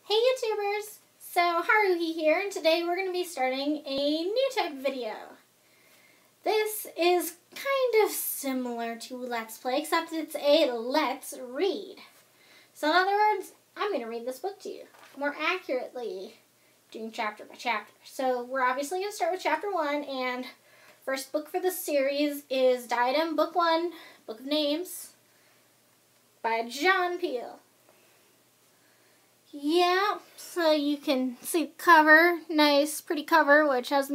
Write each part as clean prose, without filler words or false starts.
Hey YouTubers! So Haruhi here, and today we're going to be starting a new type of video. This is kind of similar to Let's Play, except it's a Let's Read. So in other words, I'm going to read this book to you, more accurately doing chapter by chapter. So we're obviously going to start with chapter 1, and first book for this series is Diadem, Book 1, Book of Names, by John Peel. Yeah, so you can see the cover, nice, pretty cover, which has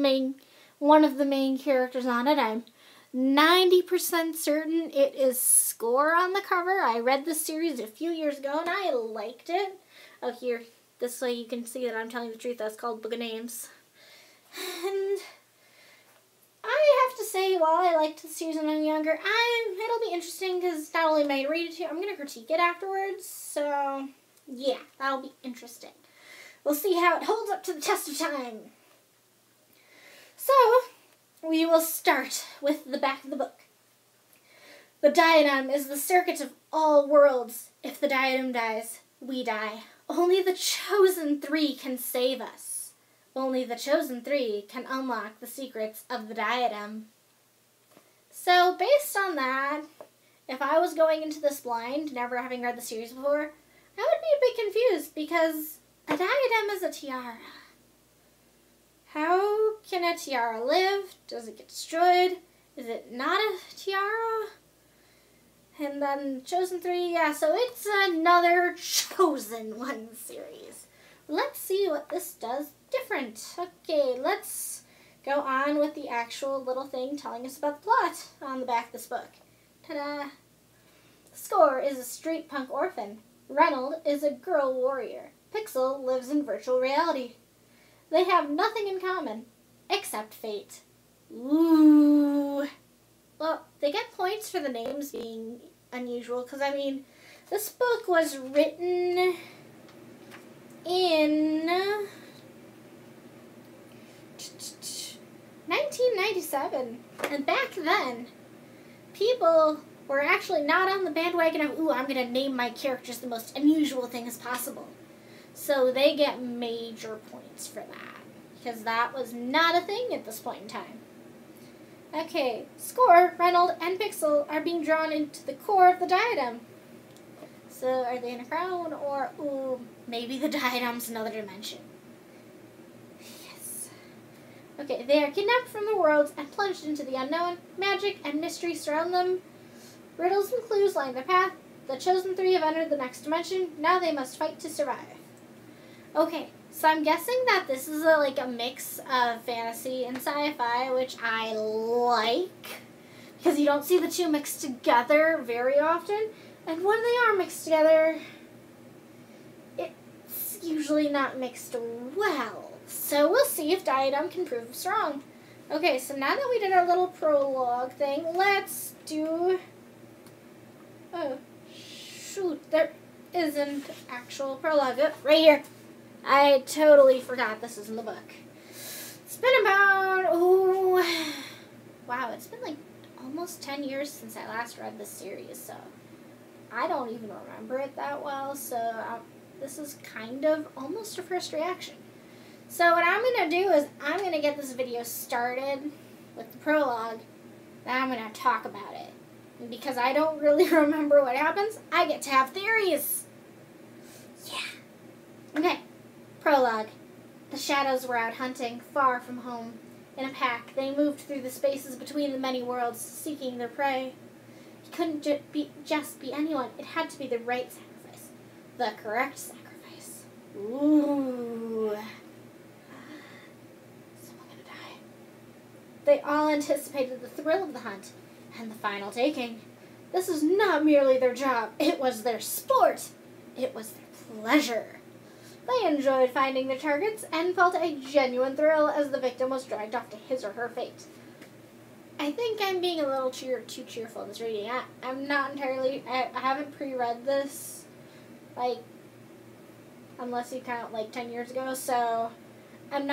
one of the main characters on it. I'm 90% certain it is Score on the cover. I read this series a few years ago and I liked it. Oh, here, this way you can see that I'm telling the truth. That's called Book of Names. And I have to say, while I liked the series when I was younger, it'll be interesting because not only am I read it to you, I'm going to critique it afterwards, so yeah, that'll be interesting. We'll see how it holds up to the test of time. So, we will start with the back of the book. The diadem is the circuit of all worlds. If the diadem dies, we die. Only the chosen 3 can save us. Only the chosen 3 can unlock the secrets of the diadem. So, based on that, if I was going into this blind, never having read the series before, I would be a bit confused because a diadem is a tiara. How can a tiara live? Does it get destroyed? Is it not a tiara? And then Chosen 3, yeah, so it's another Chosen 1 series. Let's see what this does different. Okay, let's go on with the actual little thing telling us about the plot on the back of this book. Ta-da! Score is a street punk orphan. Reynold is a girl warrior. Pixel lives in virtual reality. They have nothing in common, except fate. Ooh. Well, they get points for the names being unusual, because, I mean, this book was written in 1997. And back then, people were actually not on the bandwagon of, ooh, I'm going to name my characters the most unusual thing as possible. So they get major points for that, because that was not a thing at this point in time. Okay, Score, Reynold, and Pixel are being drawn into the core of the diadem. So are they in a crown, or, ooh, maybe the diadem's another dimension? Yes. Okay, they are kidnapped from the worlds and plunged into the unknown. Magic and mystery surround them. Riddles and clues line their path. The Chosen 3 have entered the next dimension. Now they must fight to survive. Okay, so I'm guessing that this is a mix of fantasy and sci-fi, which I like, because you don't see the two mixed together very often. And when they are mixed together, it's usually not mixed well. So we'll see if Diadem can prove us wrong. Okay, so now that we did our little prologue thing, let's do... Oh, shoot, there isn't actual prologue. Oh, right here. I totally forgot this is in the book. It's been about, wow, it's been like almost 10 years since I last read this series, so I don't even remember it that well, so this is kind of almost a first reaction. So what I'm going to do is I'm going to get this video started with the prologue, then I'm going to talk about it. And because I don't really remember what happens, I get to have theories. Yeah. Okay. Prologue. The shadows were out hunting, far from home. In a pack, they moved through the spaces between the many worlds, seeking their prey. It couldn't just be anyone. It had to be the right sacrifice. The correct sacrifice. Ooh. Someone gonna die. They all anticipated the thrill of the hunt and the final taking. This was not merely their job. It was their sport. It was their pleasure. They enjoyed finding their targets and felt a genuine thrill as the victim was dragged off to his or her fate. I think I'm being a little too cheerful in this reading. I'm not entirely... I haven't pre-read this, unless you count, 10 years ago, so I'm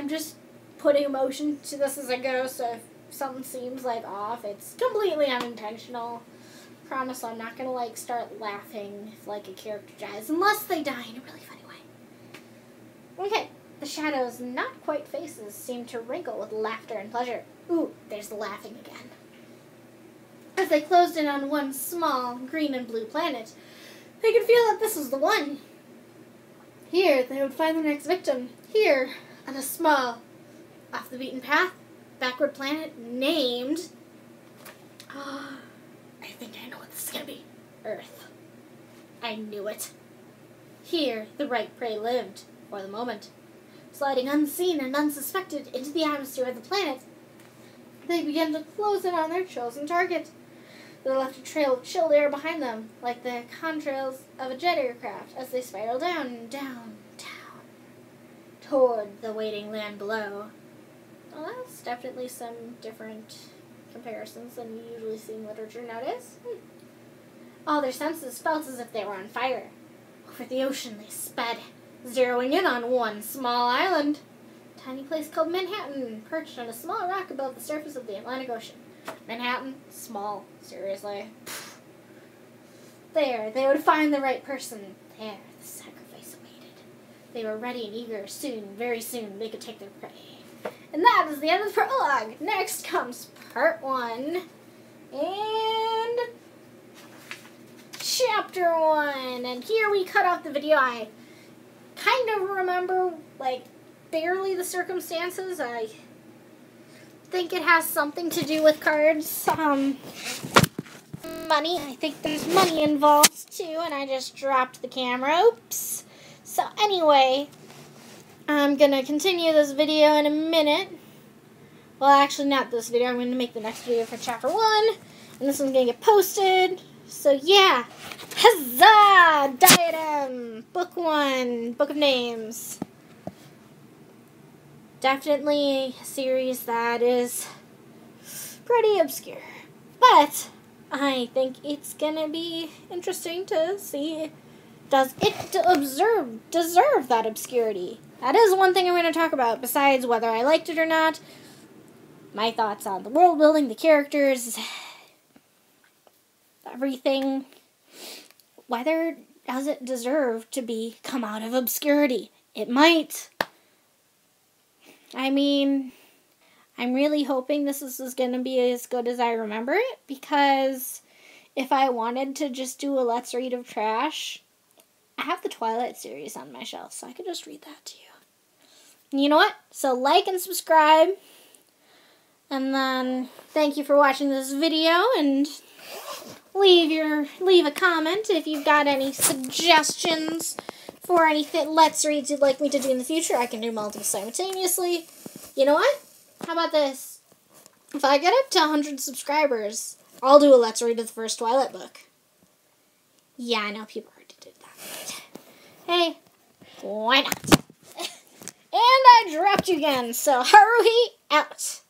just putting emotion to this as I go, so if something seems, off, it's completely unintentional. promise I'm not gonna like start laughing if like a character dies, unless they die in a really funny way. Okay, the shadows, not quite faces, seem to wrinkle with laughter and pleasure. Ooh, there's the laughing again. As they closed in on one small green and blue planet, they could feel that this was the one. Here, they would find their next victim. Here, on a small, off the beaten path, backward planet named... I think I know what this is going to be. Earth. I knew it. Here, the right prey lived, for the moment. Sliding unseen and unsuspected into the atmosphere of the planet, they began to close in on their chosen target. They left a trail of chilled air behind them, like the contrails of a jet aircraft, as they spiraled down, down, down, toward the waiting land below. Well, that's definitely some different comparisons than you usually see in literature nowadays. All their senses felt as if they were on fire. Over the ocean they sped, zeroing in on one small island. A tiny place called Manhattan, perched on a small rock above the surface of the Atlantic Ocean. Manhattan? Small. Seriously. There, they would find the right person. There, the sacrifice awaited. They were ready and eager. Soon, very soon, they could take their prey. And that is the end of the prologue. Next comes part 1. And... chapter 1. And here we cut off the video. I kind of remember, like, barely the circumstances. I think it has something to do with cards. Money. I think there's money involved, too. And I just dropped the camera. Oops. So, anyway... I'm going to continue this video in a minute. Well, actually not this video. I'm going to make the next video for chapter 1. And this one's going to get posted. So, yeah. Huzzah! Diadem! Book 1. Book of Names. Definitely a series that is pretty obscure. But I think it's going to be interesting to see, does it deserve that obscurity? That is one thing I'm going to talk about, besides whether I liked it or not. My thoughts on the world building, the characters, everything. Whether does it deserve to come out of obscurity? It might. I mean, I'm really hoping this is going to be as good as I remember it, because if I wanted to just do a Let's Read of trash, I have the Twilight series on my shelf, so I could just read that to you. And you know what? So like and subscribe. And then thank you for watching this video, and leave a comment if you've got any suggestions for anything Let's Reads you'd like me to do in the future. I can do multiple simultaneously. You know what? How about this? If I get up to 100 subscribers, I'll do a Let's Read of the first Twilight book. Yeah, I know people already did that. But hey, why not? And I dropped you again, so Haruhi out.